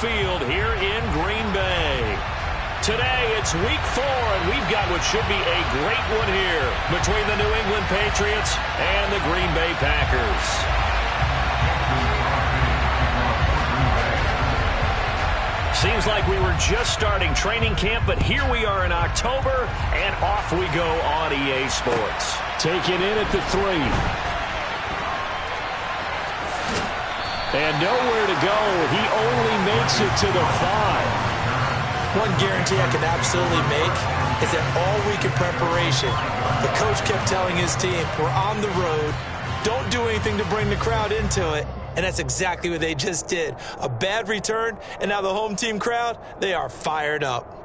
Field here in Green Bay. Today, it's week 4, and we've got what should be a great one here between the New England Patriots and the Green Bay Packers. Seems like we were just starting training camp, but here we are in October, and off we go on EA Sports. Taking in at the 3. And nowhere to go. He only makes it to the 5. One guarantee I can absolutely make is that all week in preparation, the coach kept telling his team, we're on the road, don't do anything to bring the crowd into it. And that's exactly what they just did. A bad return, and now the home team crowd, they are fired up.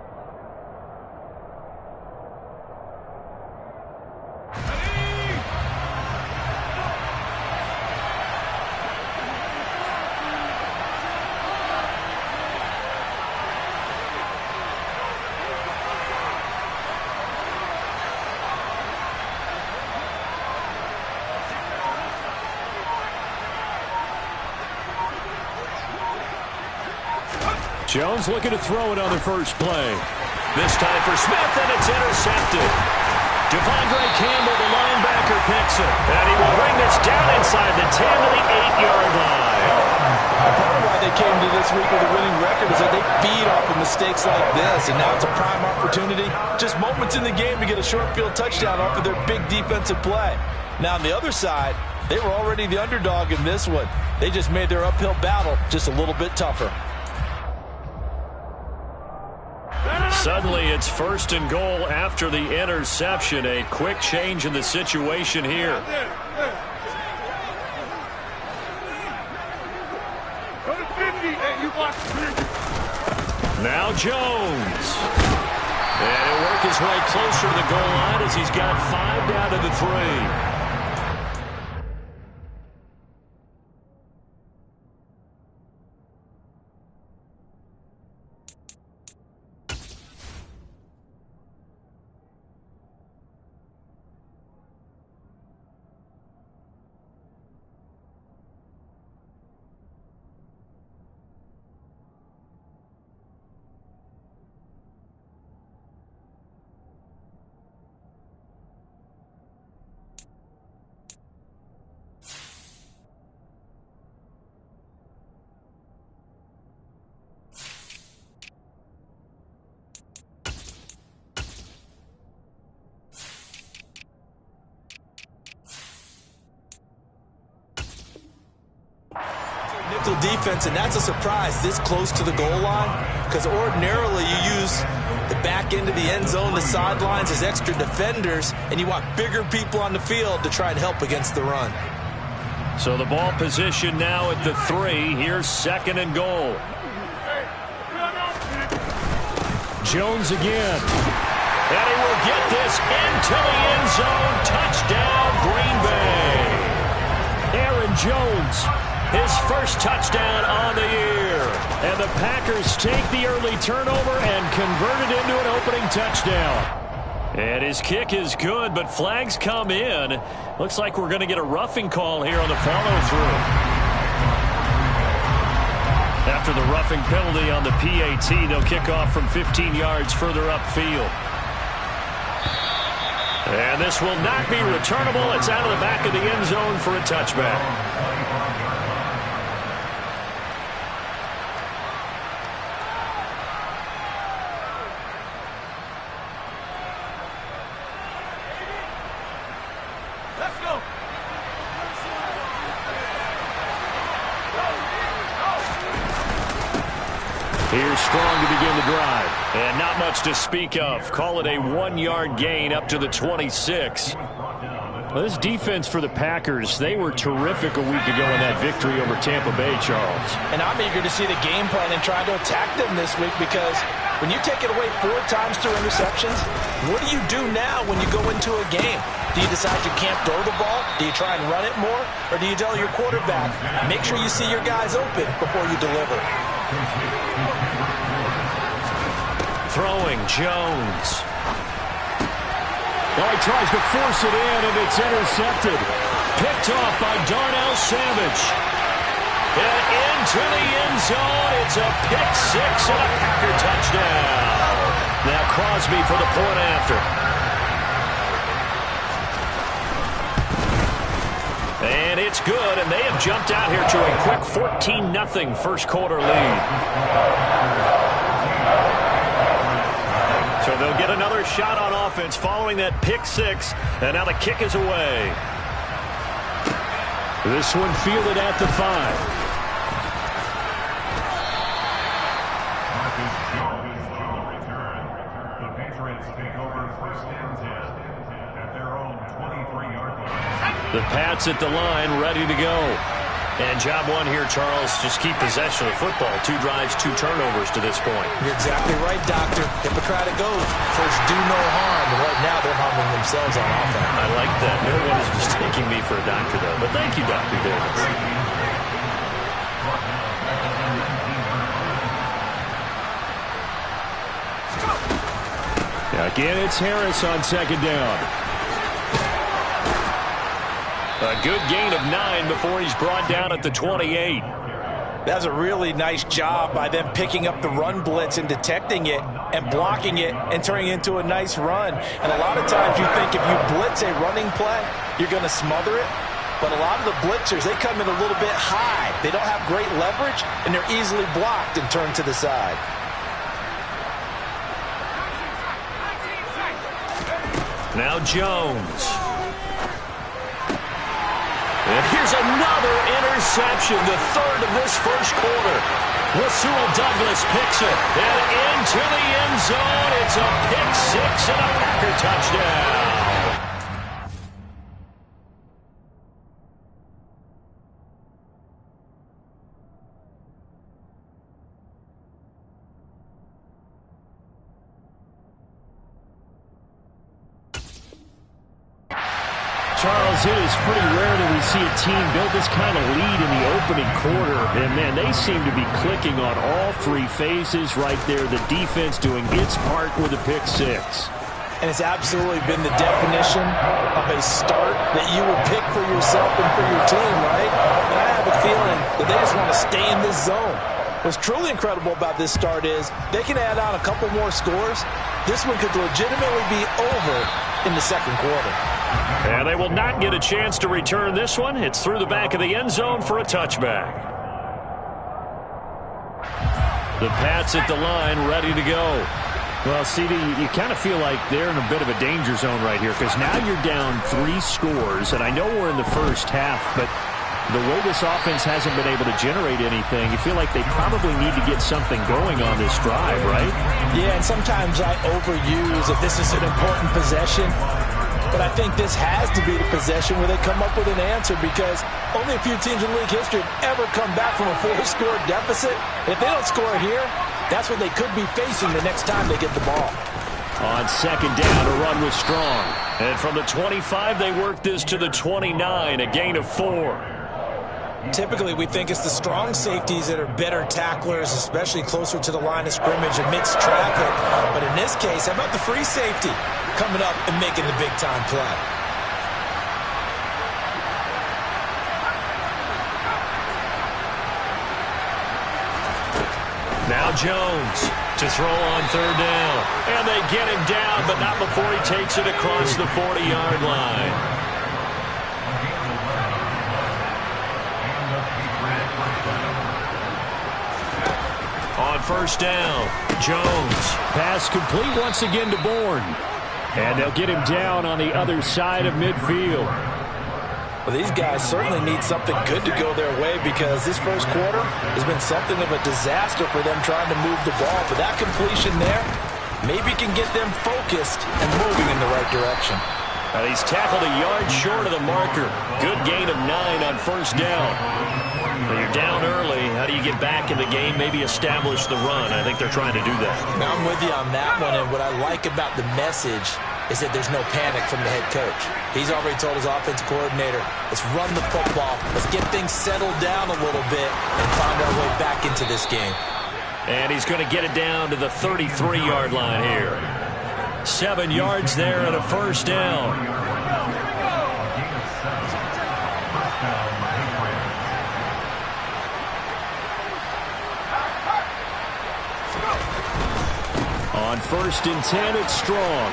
Jones looking to throw it on the first play. This time for Smith, and it's intercepted. Devondre Campbell, the linebacker, picks it. And he will bring this down inside the 10 to the 8-yard line. Part of why they came to this week with a winning record is that they feed off of mistakes like this, and now it's a prime opportunity. Just moments in the game to get a short field touchdown off of their big defensive play. Now on the other side, they were already the underdog in this one. They just made their uphill battle just a little bit tougher. Suddenly, it's 1st and goal after the interception. A quick change in the situation here. Now Jones. And he'll work his way closer to the goal line as he's got 5 down to the 3. Defense, and that's a surprise this close to the goal line, because ordinarily you use the back end of the end zone, the sidelines as extra defenders, and you want bigger people on the field to try and help against the run. So the ball position now at the 3. Here's 2nd and goal. Jones again. And he will get this into the end zone. Touchdown, Green Bay. Aaron Jones, his first touchdown on the year. And the Packers take the early turnover and convert it into an opening touchdown. And his kick is good, but flags come in. Looks like we're going to get a roughing call here on the follow-through. After the roughing penalty on the PAT, they'll kick off from 15 yards further upfield. And this will not be returnable. It's out of the back of the end zone for a touchback. Here's Strong to begin the drive. And not much to speak of. Call it a 1-yard gain up to the 26. Well, this defense for the Packers, they were terrific a week ago in that victory over Tampa Bay, Charles. And I'm eager to see the game plan and try to attack them this week, because when you take it away 4 times through interceptions, what do you do now when you go into a game? Do you decide you can't throw the ball? Do you try and run it more? Or do you tell your quarterback, make sure you see your guys open before you deliver? Throwing Jones. Well, he tries to force it in, and it's intercepted. Picked off by Darnell Savage. And into the end zone. It's a pick six and a Packer touchdown. Now Crosby for the point after. And it's good, and they have jumped out here to a quick 14-0 first quarter lead. So they'll get another shot on offense following that pick six, and now the kick is away. This one fielded at the 5. The Pats at the line, ready to go. And job one here, Charles, just keep possession of the football. 2 drives, 2 turnovers to this point. You're exactly right, Doctor. Hippocratic oath. First, do no harm. And right now, they're harming themselves on offense. I like that. No one is mistaking me for a doctor, though. But thank you, Dr. Davis. Again, it's Harris on second down. A good gain of 9 before he's brought down at the 28. That's a really nice job by them picking up the run blitz and detecting it and blocking it and turning it into a nice run. And a lot of times you think if you blitz a running play, you're going to smother it. But a lot of the blitzers, they come in a little bit high. They don't have great leverage, and they're easily blocked and turned to the side. Now Jones. And here's another interception, the 3rd of this first quarter. Rasul Douglas picks it. And into the end zone. It's a pick six and a Packer touchdown. Charles, it is pretty rare that we see a team build this kind of lead in the opening quarter. And, man, they seem to be clicking on all 3 phases right there. The defense doing its part with a pick six. And it's absolutely been the definition of a start that you would pick for yourself and for your team, right? And I have a feeling that they just want to stay in this zone. What's truly incredible about this start is they can add on a couple more scores. This one could legitimately be over in the second quarter. And they will not get a chance to return this one. It's through the back of the end zone for a touchback. The Pats at the line, ready to go. Well, CD, you kind of feel like they're in a bit of a danger zone right here because now you're down 3 scores, and I know we're in the first half, but the way this offense hasn't been able to generate anything, you feel like they probably need to get something going on this drive, right? Yeah, and sometimes I overuse if this is an important possession. But I think this has to be the possession where they come up with an answer because only a few teams in league history have ever come back from a 4-score deficit. And if they don't score here, that's what they could be facing the next time they get the ball. On second down, a run was strong. And from the 25, they work this to the 29, a gain of 4. Typically, we think it's the strong safeties that are better tacklers, especially closer to the line of scrimmage amidst traffic. But in this case, how about the free safety coming up and making the big-time play? Now Jones to throw on third down. And they get him down, but not before he takes it across the 40-yard line. On first down, Jones. Pass complete once again to Bourne. And they'll get him down on the other side of midfield. Well, these guys certainly need something good to go their way because this first quarter has been something of a disaster for them trying to move the ball. But that completion there maybe can get them focused and moving in the right direction. He's tackled a yard short of the marker. Good gain of 9 on first down. When you're down early, how do you get back in the game, maybe establish the run? I think they're trying to do that. Now, I'm with you on that one, and what I like about the message is that there's no panic from the head coach. He's already told his offensive coordinator, let's run the football, let's get things settled down a little bit and find our way back into this game. And he's going to get it down to the 33-yard line here. 7 yards there and a first down. On 1st and 10, it's Strong.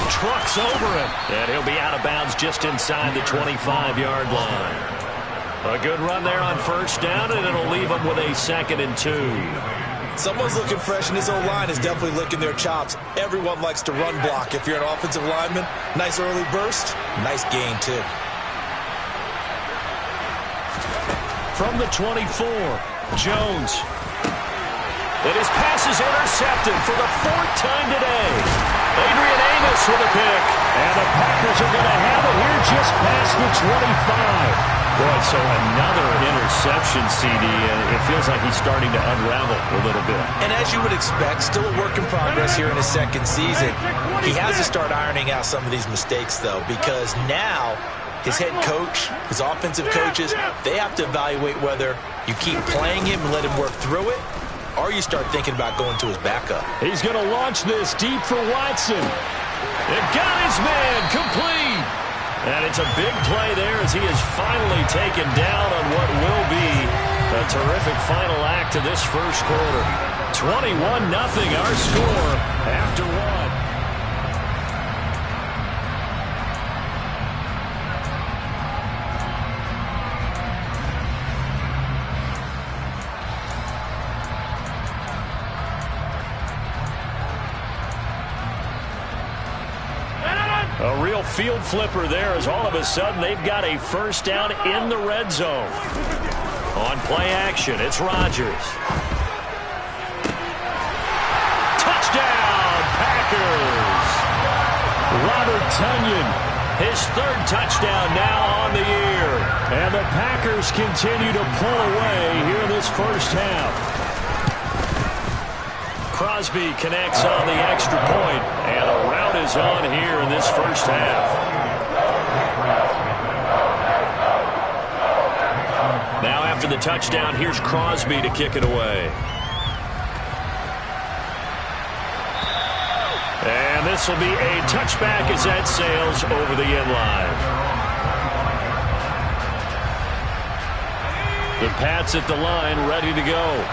Trucks over him. And he'll be out of bounds just inside the 25-yard line. A good run there on 1st down, and it'll leave him with a 2nd and 2. Someone's looking fresh, and his O-line is definitely licking their chops. Everyone likes to run block. If you're an offensive lineman, nice early burst, nice gain, too. From the 24, Jones. And his pass is intercepted for the 4th time today. Adrian Amos with a pick. And the Packers are going to have it here just past the 25. Boy, so another interception, CD, and it feels like he's starting to unravel a little bit. And as you would expect, still a work in progress here in his 2nd season. He has to start ironing out some of these mistakes, though, because now his head coach, his offensive coaches, they have to evaluate whether you keep playing him and let him work through it, or you start thinking about going to his backup. He's going to launch this deep for Watson. It got his man complete. And it's a big play there as he is finally taken down on what will be a terrific final act of this first quarter. 21-0 our score after 1. A real field flipper there as all of a sudden they've got a 1st down in the red zone. On play action, it's Rodgers. Touchdown, Packers! Robert Tonyan, his 3rd touchdown now on the year. And the Packers continue to pull away here in this first half. Crosby connects on the extra point, and a rout is on here in this first half. Now after the touchdown, here's Crosby to kick it away. And this will be a touchback as that sails over the end line. The Pats at the line, ready to go.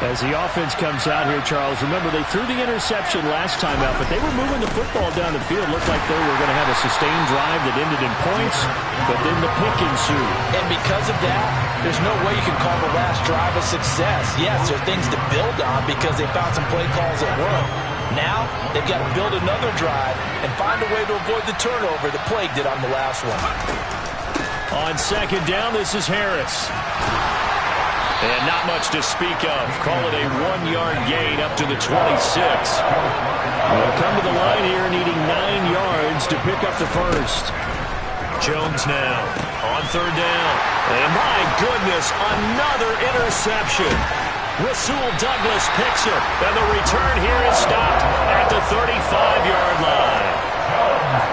As the offense comes out here, Charles, remember they threw the interception last time out, but they were moving the football down the field. Looked like they were going to have a sustained drive that ended in points, but then the pick ensued. And because of that, there's no way you can call the last drive a success. Yes, there are things to build on because they found some play calls that work. Now, they've got to build another drive and find a way to avoid the turnover that plagued it on the last one. On 2nd down, this is Harris. And not much to speak of. Call it a 1-yard gain up to the 26. They'll come to the line here needing 9 yards to pick up the 1st. Jones now on 3rd down. And my goodness, another interception. Rasul Douglas picks it. And the return here is stopped at the 35-yard line.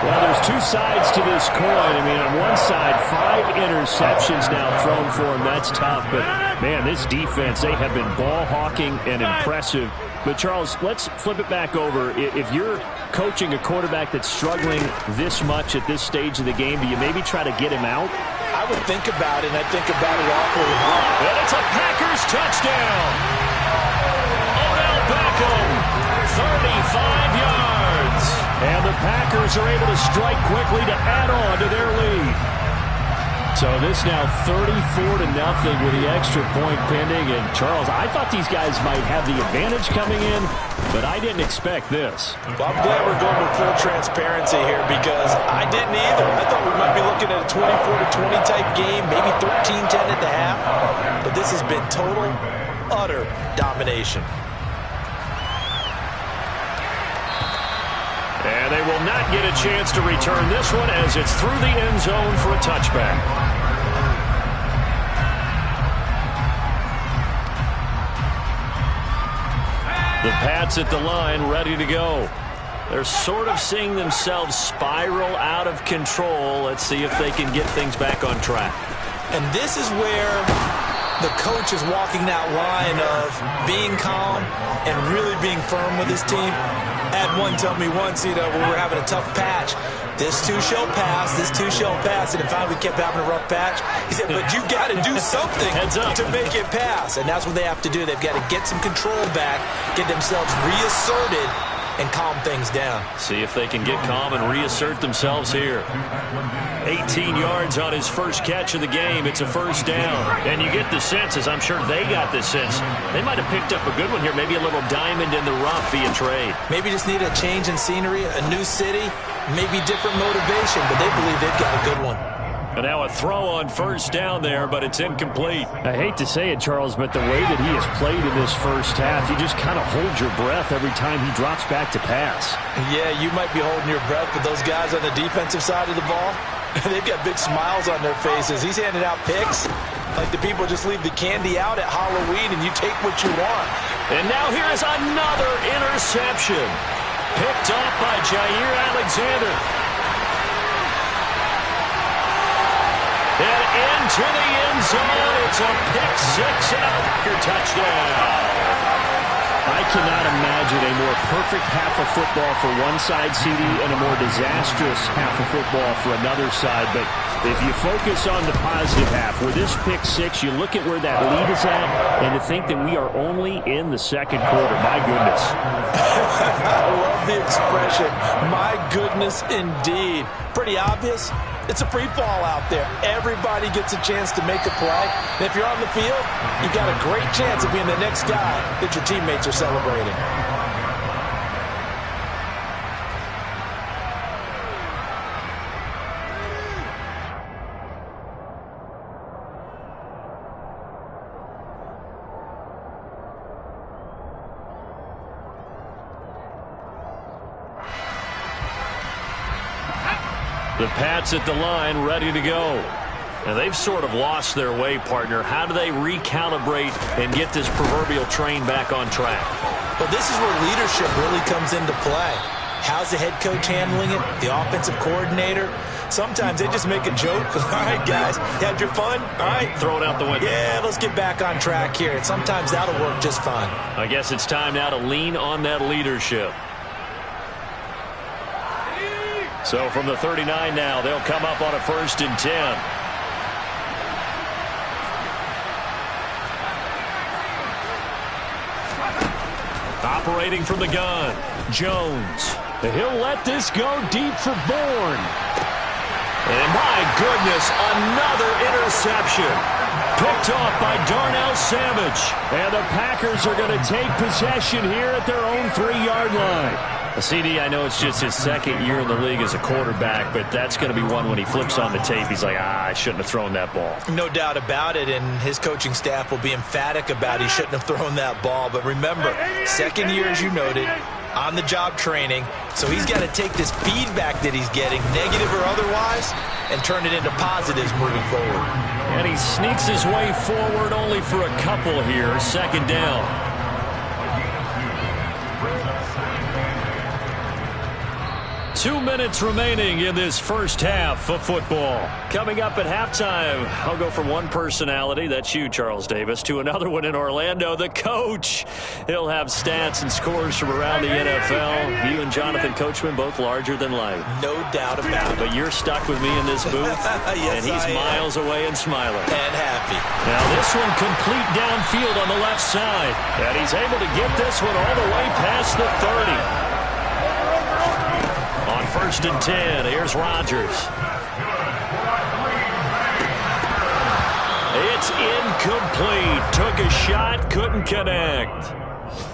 Well, there's 2 sides to this coin. I mean, on one side, 5 interceptions now thrown for him. That's tough. But, man, this defense, they have been ball hawking and impressive. But, Charles, let's flip it back over. If you're coaching a quarterback that's struggling this much at this stage of the game, do you maybe try to get him out? I would think about it, and I think about it awfully hard. And it's a Packers touchdown. Odell Beckham, 35 yards. And the Packers are able to strike quickly to add on to their lead. So this now 34-0 with the extra point pending. And, Charles, I thought these guys might have the advantage coming in, but I didn't expect this. Well, I'm glad we're going with full transparency here because I didn't either. I thought we might be looking at a 24-20 type game, maybe 13-10 at the half. But this has been total, utter domination. And they will not get a chance to return this one as it's through the end zone for a touchback. The Pats at the line, ready to go. They're sort of seeing themselves spiral out of control. Let's see if they can get things back on track. And this is where the coach is walking that line of being calm and really being firm with his team. Had one tell me once, when we were having a tough patch, this too shall pass, this too shall pass, and in fact we kept having a rough patch. He said, but you got to do something to make it pass, and that's what they have to do. They've got to get some control back, get themselves reasserted, and calm things down. See if they can get calm and reassert themselves here. 18 yards on his first catch of the game. It's a first down. And you get the sense, as I'm sure they got the sense, they might have picked up a good one here, maybe a little diamond in the rough via trade. Maybe just need a change in scenery, a new city, maybe different motivation, but they believe they've got a good one. And now a throw on first down there, but it's incomplete. I hate to say it, Charles, but the way that he has played in this first half, you just kind of hold your breath every time he drops back to pass. Yeah, you might be holding your breath, but those guys on the defensive side of the ball, they've got big smiles on their faces. He's handing out picks like the people just leave the candy out at Halloween and you take what you want. And now here is another interception. Picked off by Jair Alexander. And into the end zone, it's a pick-6 and a Packer touchdown. I cannot imagine a more perfect half of football for one side, CD, and a more disastrous half of football for another side. But if you focus on the positive half, with this pick-6, you look at where that lead is at, and to think that we are only in the second quarter. My goodness. I love the expression, my goodness indeed. Pretty obvious. It's a free fall out there. Everybody gets a chance to make a play. And if you're on the field, you've got a great chance of being the next guy that your teammates are celebrating. The Pats at the line, ready to go. And they've sort of lost their way, partner. How do they recalibrate and get this proverbial train back on track? Well, this is where leadership really comes into play. How's the head coach handling it? The offensive coordinator? Sometimes they just make a joke. All right, guys, had your fun? All right. Throw it out the window. Yeah, let's get back on track here. And sometimes that'll work just fine. I guess it's time now to lean on that leadership. So from the 39 now, they'll come up on a 1st and 10. Operating from the gun, Jones. He'll let this go deep for Bourne. And my goodness, another interception. Picked off by Darnell Savage. And the Packers are going to take possession here at their own 3-yard line. CD, I know it's just his second year in the league as a quarterback, but that's going to be one when he flips on the tape. He's like, I shouldn't have thrown that ball. No doubt about it, and his coaching staff will be emphatic about he shouldn't have thrown that ball. But remember, second year, as you noted, on-the-job training, so he's got to take this feedback that he's getting, negative or otherwise, and turn it into positives moving forward. And he sneaks his way forward only for a couple here, 2nd down. Two minutes remaining in this first half of football. Coming up at halftime, I'll go from one personality, that's you, Charles Davis, to another one in Orlando, the coach. He'll have stats and scores from around the NFL. You and Jonathan Coachman, both larger than life. No doubt about it. But you're stuck with me in this booth, yes, and he's miles away and smiling. And happy. Now this one complete downfield on the left side. And he's able to get this one all the way past the 30. On 1st and 10, here's Rodgers. It's incomplete. Took a shot, couldn't connect.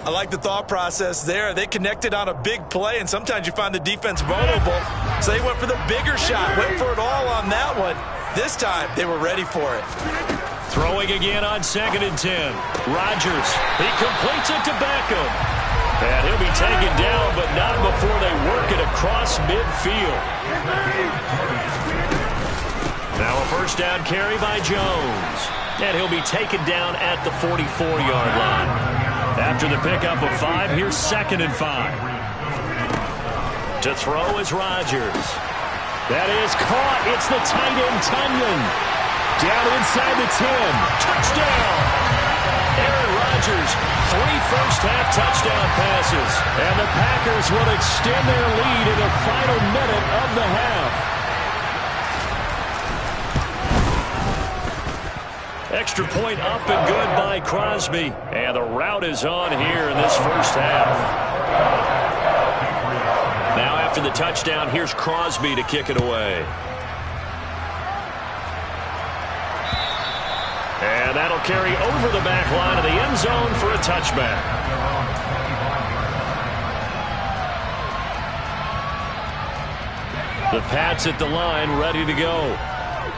I like the thought process there. They connected on a big play, and sometimes you find the defense vulnerable. So they went for the bigger shot, went for it all on that one. This time, they were ready for it. Throwing again on 2nd and 10. Rodgers, he completes it to Beckham. And he'll be taken down, but not before they work it across midfield. Now a 1st down carry by Jones. And he'll be taken down at the 44-yard line. After the pickup of 5, here's 2nd and 5. To throw is Rodgers. That is caught. It's the tight end, Tunyon. Down inside the 10. Touchdown! Aaron Rodgers, 3 first-half touchdown passes. And the Packers will extend their lead in the final minute of the half. Extra point up and good by Crosby. And the route is on here in this first half. After the touchdown, here's Crosby to kick it away. And that'll carry over the back line of the end zone for a touchback. The Pats at the line, ready to go.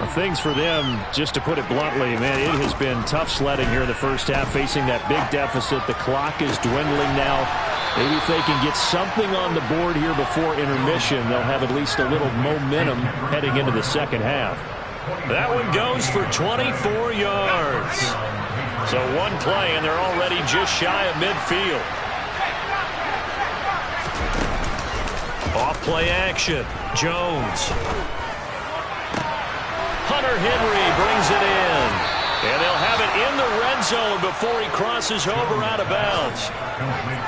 Things for them, just to put it bluntly, man, it has been tough sledding here in the first half, facing that big deficit. The clock is dwindling now. Maybe if they can get something on the board here before intermission, they'll have at least a little momentum heading into the second half. That one goes for 24 yards. So one play, and they're already just shy of midfield. Off play action. Jones. Hunter Henry brings it in. And they'll have it in the red zone before he crosses over out of bounds.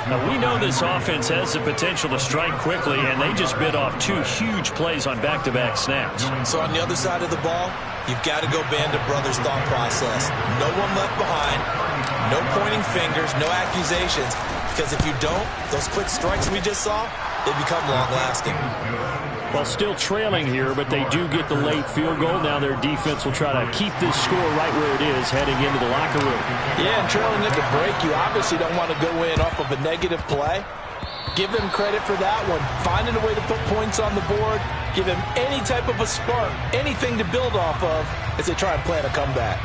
Now, we know this offense has the potential to strike quickly, and they just bit off two huge plays on back-to-back snaps. So on the other side of the ball, you've got to go Band of Brothers thought process. No one left behind, no pointing fingers, no accusations, because if you don't, those quick strikes we just saw, they become long-lasting. Well, still trailing here, but they do get the late field goal. Now their defense will try to keep this score right where it is heading into the locker room. Yeah, and trailing at the break, you obviously don't want to go in off of a negative play. Give them credit for that one. Finding a way to put points on the board, give them any type of a spark, anything to build off of as they try and plan a comeback.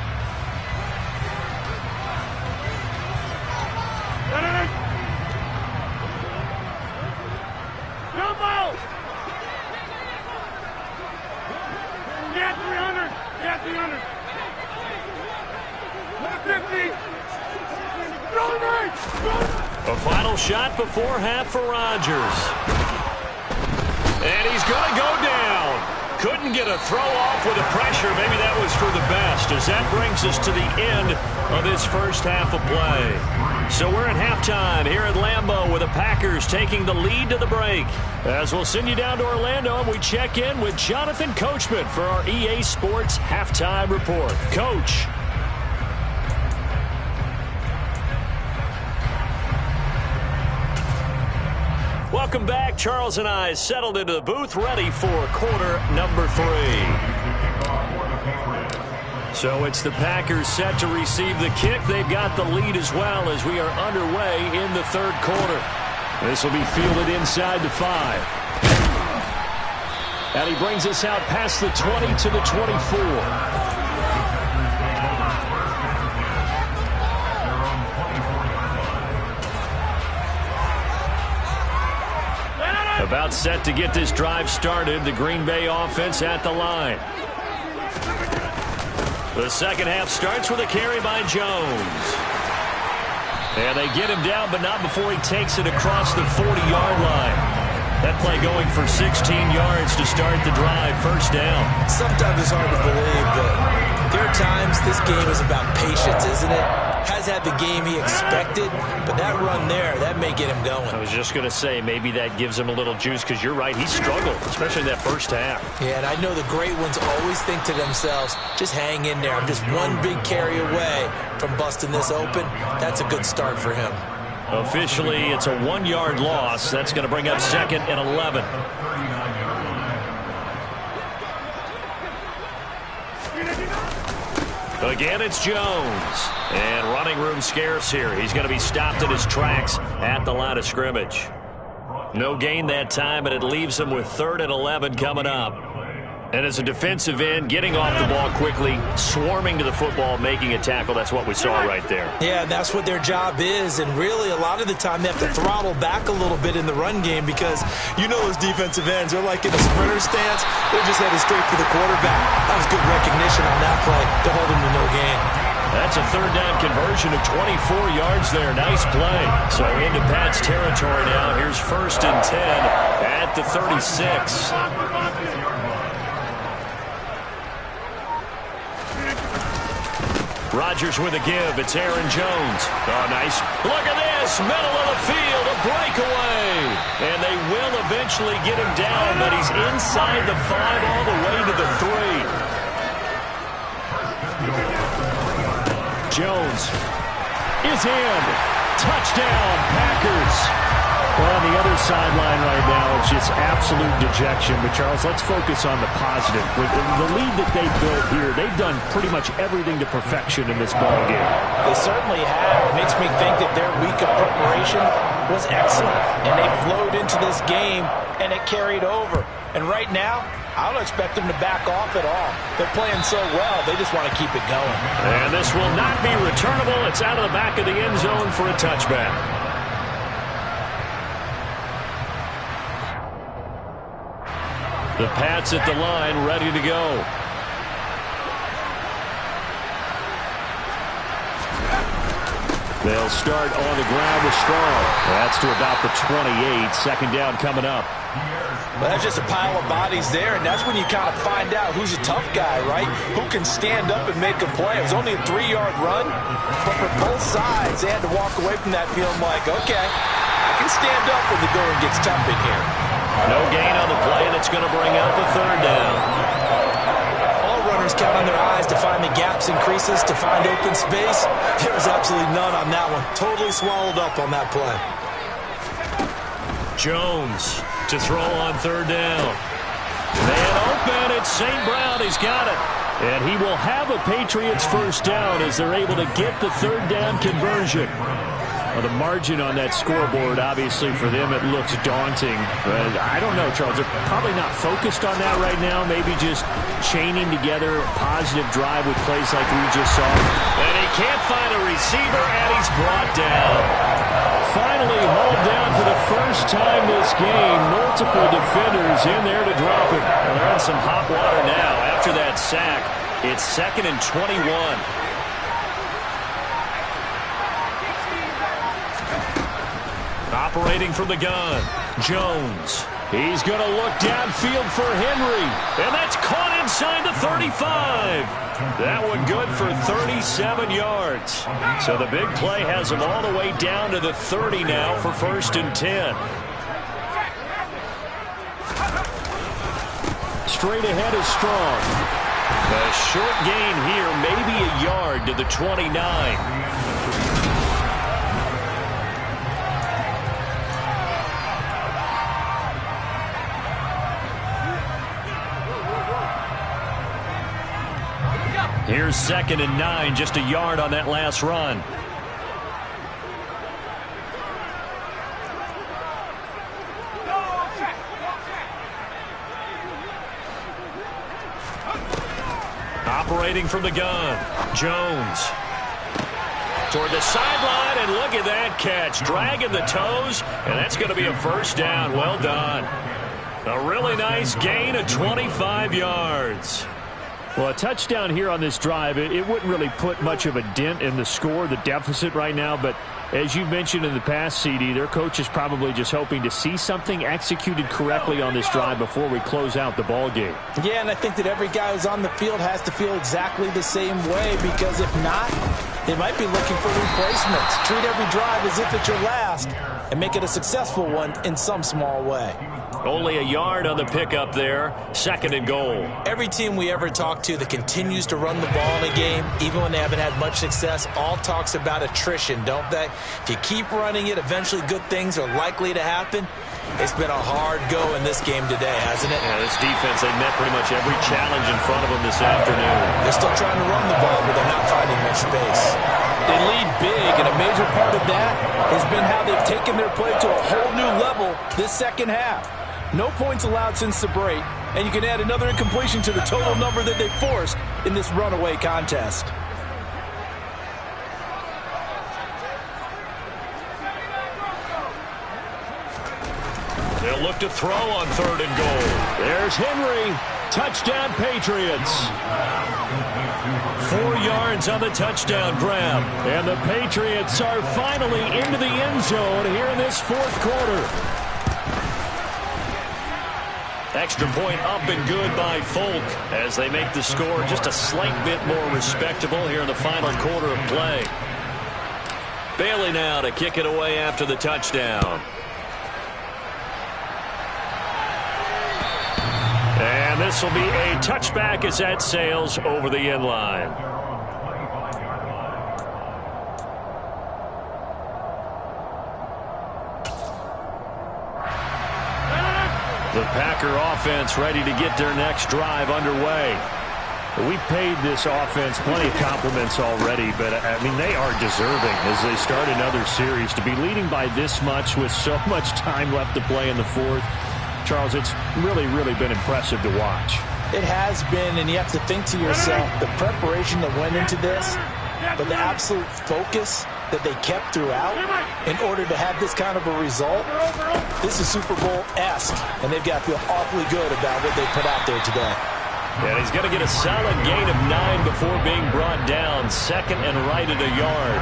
A final shot before half for Rodgers. And he's going to go down. Couldn't get a throw off with the pressure. Maybe that was for the best, as that brings us to the end of this first half of play. So we're at halftime here at Lambeau with the Packers taking the lead to the break. As we'll send you down to Orlando, and we check in with Jonathan Coachman for our EA Sports Halftime Report. Coach. Welcome back. Charles and I settled into the booth, ready for quarter number 3. So it's the Packers set to receive the kick. They've got the lead as well as we are underway in the third quarter. This will be fielded inside the 5. And he brings us out past the 20 to the 24. About set to get this drive started. The Green Bay offense at the line. The second half starts with a carry by Jones. And they get him down, but not before he takes it across the 40-yard line. That play going for 16 yards to start the drive. First down. Sometimes it's hard to believe, but there are times this game is about patience, isn't it? Has had the game he expected, but that run there, that may get him going. I was just going to say, maybe that gives him a little juice, because you're right, he struggled, especially that first half. Yeah, and I know the great ones always think to themselves, just hang in there. I'm just one big carry away from busting this open. That's a good start for him. Officially, it's a 1-yard loss. That's going to bring up 2nd and 11. Again, it's Jones. And running room scarce here. He's going to be stopped in his tracks at the line of scrimmage. No gain that time, and it leaves him with 3rd and 11 coming up. And as a defensive end, getting off the ball quickly, swarming to the football, making a tackle, that's what we saw right there. Yeah, that's what their job is, and really a lot of the time they have to throttle back a little bit in the run game, because you know those defensive ends, they're like in a sprinter stance, they're just headed straight for the quarterback. That was good recognition on that play to hold him to no gain. That's a 3rd down conversion of 24 yards there. Nice play. So into Pat's territory now. Here's 1st and 10 at the 36. Rodgers with a give. It's Aaron Jones. Oh, nice. Look at this. Middle of the field. A breakaway. And they will eventually get him down, but he's inside the 5 all the way to the 3. Jones is in. Touchdown, Packers. On the other sideline right now, it's just absolute dejection. But, Charles, let's focus on the positive. With the lead that they built here, they've done pretty much everything to perfection in this ball game. They certainly have. It makes me think that their week of preparation was excellent. And they flowed into this game, and it carried over. And right now, I don't expect them to back off at all. They're playing so well, they just want to keep it going. And this will not be returnable. It's out of the back of the end zone for a touchback. The Pats at the line, ready to go. They'll start on the ground with Strong. That's to about the 28. Second down coming up. Well, that's just a pile of bodies there, and that's when you kind of find out who's a tough guy, right? Who can stand up and make a play. It was only a 3-yard run, but for both sides, they had to walk away from that feeling like, okay, I can stand up when the going gets tough in here. No gain on the play, and it's going to bring out the third down. All runners count on their eyes to find the gaps and creases, to find open space. There was absolutely none on that one. Totally swallowed up on that play. Jones to throw on third down. Man open, it's St. Brown. He's got it. And he will have a Patriots first down as they're able to get the third down conversion. Well, the margin on that scoreboard, obviously, for them, it looks daunting. But I don't know, Charles. They're probably not focused on that right now. Maybe just chaining together a positive drive with plays like we just saw. And he can't find a receiver, and he's brought down. Finally hauled down for the first time this game. Multiple defenders in there to drop him. Well, they're in some hot water now. After that sack, it's 2nd and 21. Operating from the gun, Jones. He's going to look downfield for Henry. And that's caught inside the 35. That one good for 37 yards. So the big play has him all the way down to the 30 now for 1st and 10. Straight ahead is Strong. A short gain here, maybe a yard to the 29. Here's 2nd and 9, just a yard on that last run. Operating from the gun, Jones. Toward the sideline, and look at that catch. Dragging the toes, and that's going to be a first down. Well done. A really nice gain of 25 yards. Well, a touchdown here on this drive, it wouldn't really put much of a dent in the score, the deficit right now. But as you mentioned in the past, CD, their coach is probably just hoping to see something executed correctly on this drive before we close out the ball game. Yeah, and I think that every guy who's on the field has to feel exactly the same way, because if not, they might be looking for replacements. Treat every drive as if it's your last and make it a successful one in some small way. Only a yard on the pickup there. 2nd and goal. Every team we ever talk to that continues to run the ball in a game, even when they haven't had much success, all talks about attrition, don't they? If you keep running it, eventually good things are likely to happen. It's been a hard go in this game today, hasn't it? Yeah, this defense, they met pretty much every challenge in front of them this afternoon. They're still trying to run the ball, but they're not finding much space. They lead big, and a major part of that has been how they've taken their play to a whole new level this second half. No points allowed since the break, and you can add another incompletion to the total number that they forced in this runaway contest. They'll look to throw on 3rd and goal. There's Henry. Touchdown, Patriots. 4 yards on the touchdown grab. And the Patriots are finally into the end zone here in this 4th quarter. Extra point up and good by Folk as they make the score just a slight bit more respectable here in the final quarter of play. Bailey now to kick it away after the touchdown. And this will be a touchback as that sails over the end line. The Packer offense ready to get their next drive underway. We've paid this offense plenty of compliments already, but, I mean, they are deserving as they start another series. To be leading by this much with so much time left to play in the fourth, Charles, it's really, really been impressive to watch. It has been, and you have to think to yourself, the preparation that went into this, but the absolute focus that they kept throughout in order to have this kind of a result. This is Super Bowl-esque, and they've got to feel awfully good about what they put out there today. And he's going to get a solid gain of 9 before being brought down. Second and right at a yard.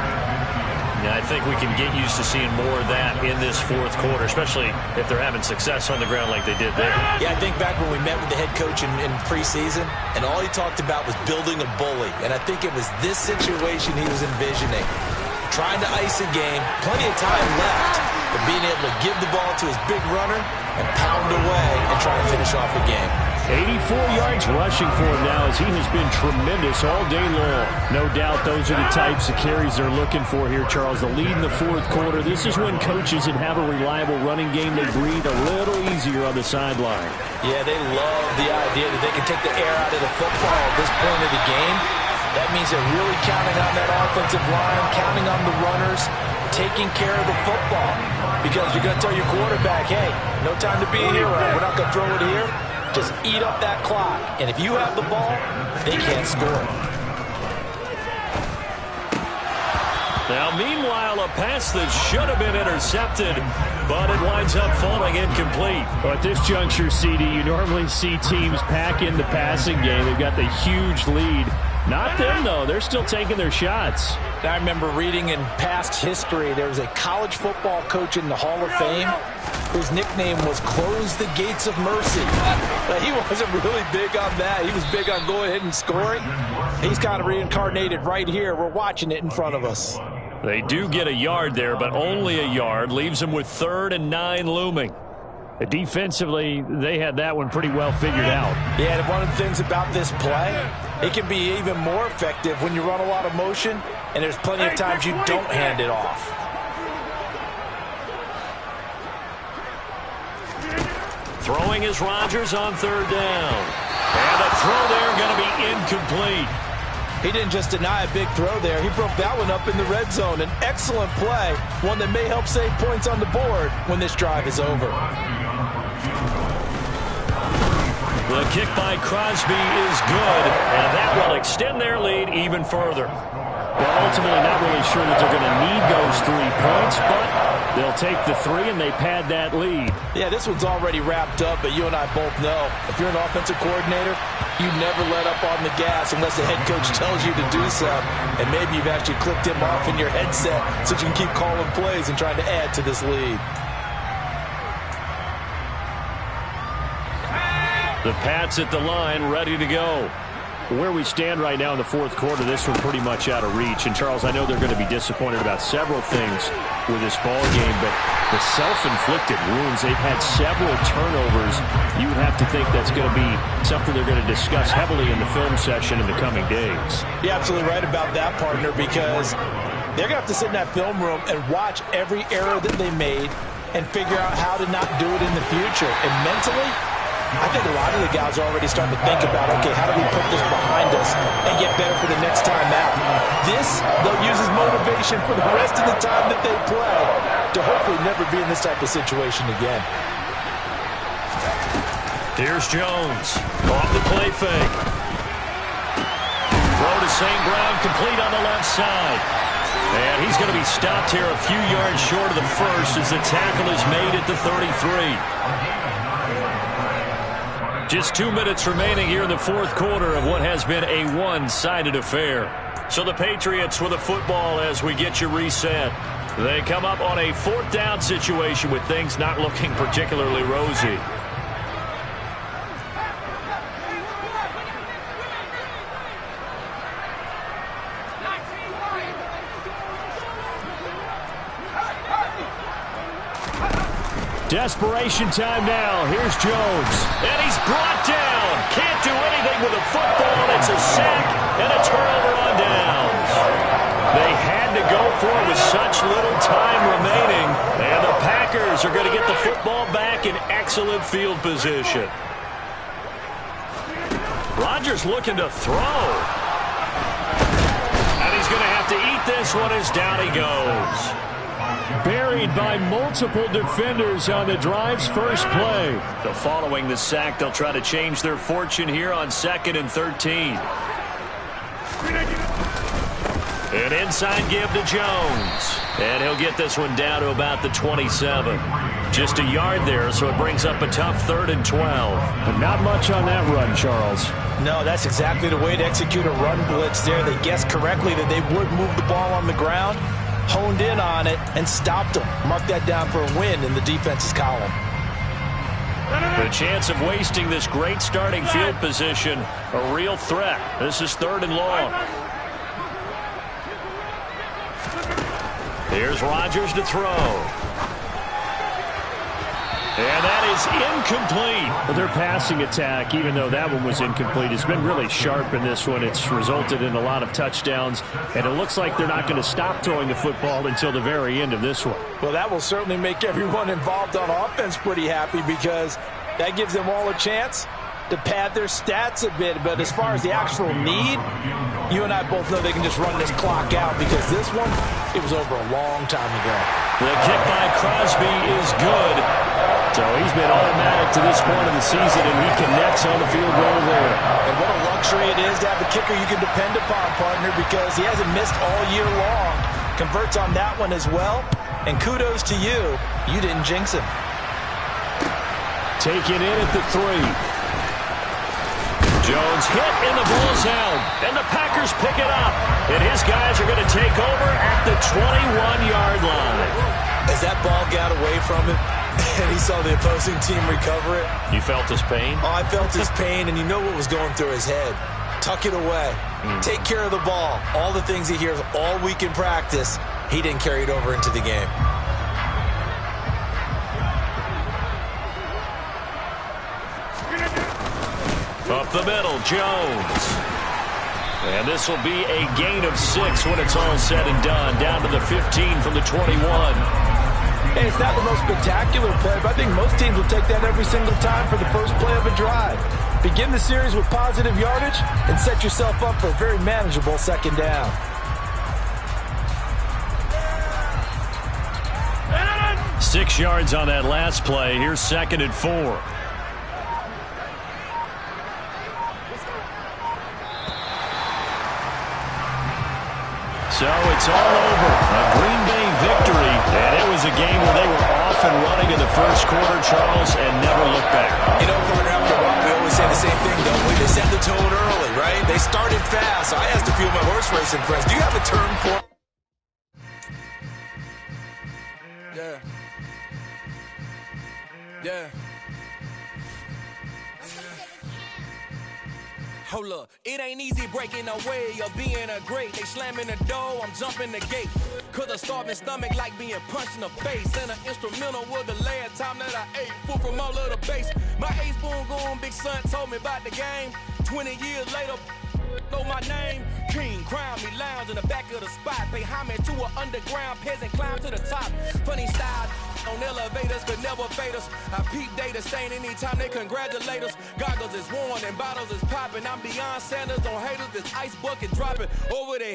Now, I think we can get used to seeing more of that in this fourth quarter, especially if they're having success on the ground like they did there. Yeah, I think back when we met with the head coach in preseason, and all he talked about was building a bully. And I think it was this situation he was envisioning. Trying to ice a game, plenty of time left, but being able to give the ball to his big runner and pound away and try and finish off a game. 84 yards rushing for him now as he has been tremendous all day long. No doubt those are the types of carries they're looking for here, Charles. The lead in the fourth quarter. This is when coaches that have a reliable running game, they breathe a little easier on the sideline. Yeah, they love the idea that they can take the air out of the football at this point of the game. That means they're really counting on that offensive line, counting on the runners, taking care of the football. Because you're going to tell your quarterback, hey, no time to be a hero. We're not going to throw it here. Just eat up that clock. And if you have the ball, they can't score. Now, meanwhile, a pass that should have been intercepted, but it winds up falling incomplete. Well, at this juncture, CD, you normally see teams pack in the passing game. They've got the huge lead. Not them, though. They're still taking their shots. I remember reading in past history, there was a college football coach in the Hall of Fame whose nickname was Close the Gates of Mercy. But he wasn't really big on that. He was big on going ahead and scoring. He's kind of reincarnated right here. We're watching it in front of us. They do get a yard there, but only a yard. Leaves them with 3rd and 9 looming. Defensively, they had that one pretty well figured out. Yeah, and one of the things about this play, it can be even more effective when you run a lot of motion, and there's plenty of times you don't hand it off. Throwing is Rodgers on 3rd down. And the throw there going to be incomplete. He didn't just deny a big throw there. He broke that one up in the red zone. An excellent play, one that may help save points on the board when this drive is over. The kick by Crosby is good, and that will extend their lead even further. Well, ultimately not really sure that they're going to need those 3 points, but they'll take the 3 and they pad that lead. Yeah, this one's already wrapped up, but you and I both know if you're an offensive coordinator, you never let up on the gas unless the head coach tells you to do so. And maybe you've actually clicked him off in your headset so you can keep calling plays and trying to add to this lead. The Pats at the line, ready to go. Where we stand right now in the fourth quarter, this one pretty much out of reach. And, Charles, I know they're going to be disappointed about several things with this ball game, but the self-inflicted wounds, they've had several turnovers. You would have to think that's going to be something they're going to discuss heavily in the film session in the coming days. You're absolutely right about that, partner, because they're going to have to sit in that film room and watch every error that they made and figure out how to not do it in the future. And mentally, I think a lot of the guys are already starting to think about, okay, how do we put this behind us and get better for the next time out? This, they'll use as motivation for the rest of the time that they play to hopefully never be in this type of situation again. Here's Jones. Off the play fake. Throw to St. Brown, complete on the left side. And he's going to be stopped here a few yards short of the first as the tackle is made at the 33. Just 2 minutes remaining here in the fourth quarter of what has been a one-sided affair. So the Patriots with a football as we get you reset. They come up on a 4th down situation with things not looking particularly rosy. Desperation time now. Here's Jones. And he's brought down. Can't do anything with a football. It's a sack and a turnover on downs. They had to go for it with such little time remaining. And the Packers are going to get the football back in excellent field position. Rodgers looking to throw. And he's going to have to eat this one as down he goes. Buried by multiple defenders on the drive's first play. So following the sack, they'll try to change their fortune here on 2nd and 13. An inside give to Jones. And he'll get this one down to about the 27. Just a yard there, so it brings up a tough 3rd and 12. But not much on that run, Charles. No, that's exactly the way to execute a run blitz there. They guessed correctly that they would move the ball on the ground, honed in on it, and stopped them. Mark that down for a win in the defense's column. The chance of wasting this great starting field position, a real threat. This is 3rd and long. Here's Rodgers to throw. And that is incomplete. Well, their passing attack, even though that one was incomplete, has been really sharp in this one. It's resulted in a lot of touchdowns, and it looks like they're not going to stop throwing the football until the very end of this one. Well, that will certainly make everyone involved on offense pretty happy, because that gives them all a chance to pad their stats a bit. But as far as the actual need, you and I both know they can just run this clock out, because this one, it was over a long time ago. The kick by Crosby is good. So he's been automatic to this point of the season, and he connects on the field goal there. And what a luxury it is to have a kicker you can depend upon, partner, because he hasn't missed all year long. Converts on that one as well. And kudos to you. You didn't jinx him. Taken in at the 3. Jones hit, and the ball's out. And the Packers pick it up. And his guys are going to take over at the 21-yard line. As that ball got away from him, and he saw the opposing team recover it. You felt his pain? Oh, I felt his pain, and you know what was going through his head. Tuck it away. Take care of the ball. All the things he hears all week in practice, he didn't carry it over into the game. Up the middle, Jones. And this will be a gain of 6 when it's all said and done. Down to the 15 from the 21. Hey, it's not the most spectacular play, but I think most teams will take that every single time for the first play of a drive. Begin the series with positive yardage and set yourself up for a very manageable 2nd down. Six yards on that last play. Here's 2nd and 4. So it's all over. A Green Bay victory. And it was a game where they were off and running in the first quarter, Charles, and never looked back. You know, partner, after a while, we always say the same thing, don't we? They set the tone early, right? They started fast. So I asked a few of my horse racing friends, do you have a term for it? Yeah. Yeah. Hold up, it ain't easy breaking away or being a great. They slamming the door, I'm jumping the gate. Cause a starving stomach like being punched in the face. And an instrumental was the last time that I ate. Food from all of the base. My A-spoon going, big son told me about the game. 20 years later, know my name. King, crown me, lounge in the back of the spot. Pay homage to an underground peasant, climb to the top. Funny style on elevators could never fade us. I peep data stain anytime they congratulate us. Goggles is worn and bottles is popping. I'm beyond Sanders on haters. This ice bucket dropping over their